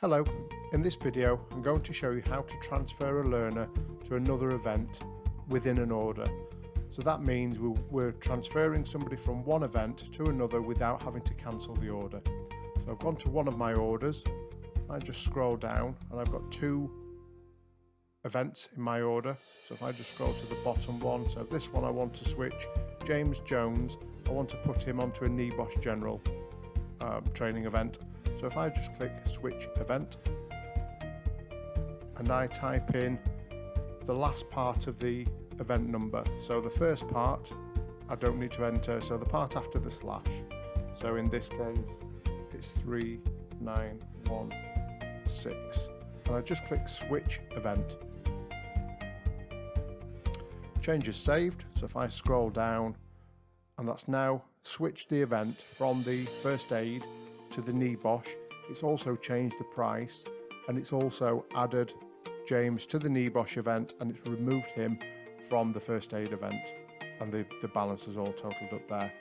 Hello, in this video I'm going to show you how to transfer a learner to another event within an order. So that means we're transferring somebody from one event to another without having to cancel the order. So I've gone to one of my orders, I just scroll down and I've got two events in my order. So if I just scroll to the bottom one, so this one I want to switch James Jones, I want to put him onto a NEBOSH General training event. So if I just click switch event and I type in the last part of the event number, so the first part I don't need to enter, so the part after the slash, so in this case it's 3916, and I just click switch event. Change is saved, so if I scroll down, and that's now switched the event from the first aid to the NEBOSH. It's also changed the price, and it's also added James to the NEBOSH event, and it's removed him from the first aid event, and the balance is all totaled up there.